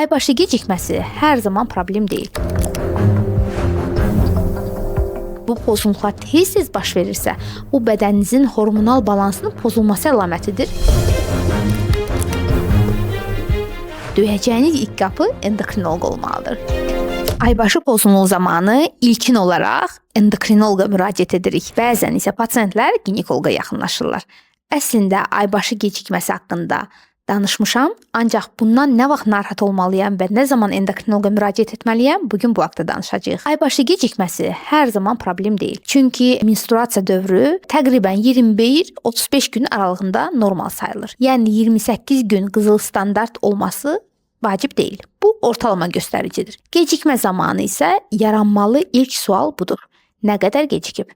Aybaşı gecikməsi hər zaman problem deyil. Bu pozuntular tez-tez baş verirsə, bu bədəninizin hormonal balansının pozulması əlamətidir. Döyəcəyiniz ilk qapı endokrinoloq olmalıdır. Aybaşı pozunluğu zamanı ilkin olaraq endokrinoloqa müraciət edirik. Bəzən isə pasientlər ginekoloqa yaxınlaşırlar. Əslində aybaşı gecikməsi haqqında danışmışam, ancaq bundan nə vaxt narahat olmalıyam və nə zaman endokrinoloqa müraciət etməliyəm, bugün bu haqqda danışacağıq. Aybaşı gecikməsi hər zaman problem deyil. Çünki menstruasiya dövrü təqribən 21-35 gün aralığında normal sayılır. Yəni 28 gün qızıl standart olması vacib deyil. Bu ortalama göstəricidir. Gecikmə zamanı isə yaranmalı ilk sual budur. Nə qədər gecikib?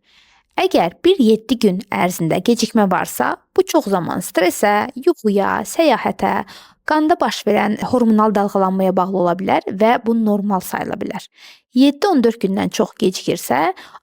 Əgər 1-7 gün ərzində gecikmə varsa, bu çox zaman stressə, yuxuya, səyahətə, qanda baş verən hormonal dalğalanmaya bağlı ola bilər və bu normal sayıla bilər. 7-14 gündən çox gecikirsə,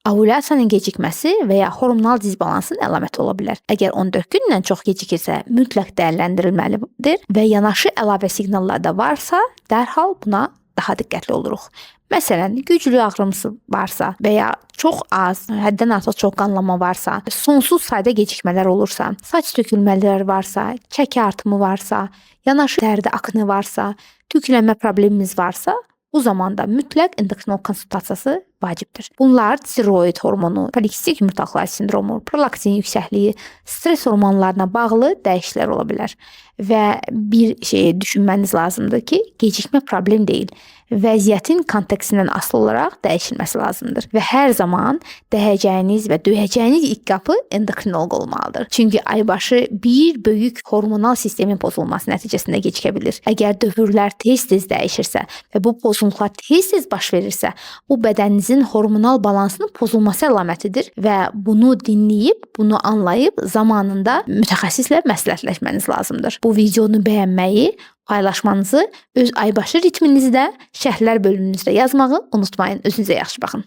ovulyasiyanın gecikməsi və ya hormonal disbalansın əlaməti ola bilər. Əgər 14 gündən çox gecikirsə, mütləq dəyərləndirilməlidir və yanaşı əlavə siqnallar da varsa, dərhal buna daha diqqətli oluruq. Məsələn, güclü ağrımsı varsa və ya çox az, həddən artıq çox qanlama varsa, sonsuz sayda gecikmələr olursa, saç tökülmələri varsa, çəki artımı varsa, yanaşı dəridə akne varsa, tüklənmə problemimiz varsa, bu zamanda mütləq endokrinoloq konsultasiyası vacibdir. Bunlar tiroid hormonu, polikistik yumurtaqlar sindromu, prolaktin yüksəkliyi, stres hormonlarına bağlı dəyişikliklər ola bilər. Və bir şeyi düşünməniz lazımdır ki, gecikmə problem deyil. Vəziyyətin kontekstindən asılı olaraq dəyişilməsi lazımdır və hər zaman dəyəcəyiniz və döyəcəyiniz ilk qapı endokrinoloq olmalıdır. Çünki aybaşı bir böyük hormonal sistemin pozulması nəticəsində gecikə bilir. Əgər dövrlər tez-tez dəyişirsə və bu pozuntular tez-tez baş verirsə, bu bədəninizin hormonal balansının pozulması əlamətidir və bunu dinləyib, bunu anlayıb zamanında mütəxəssislə məsləhətləşməniz lazımdır. Bu videonu bəyənməyi, paylaşmanızı, öz aybaşı ritminizi də şərhlər bölümünüzdə yazmağı unutmayın. Özünüzə yaxşı baxın.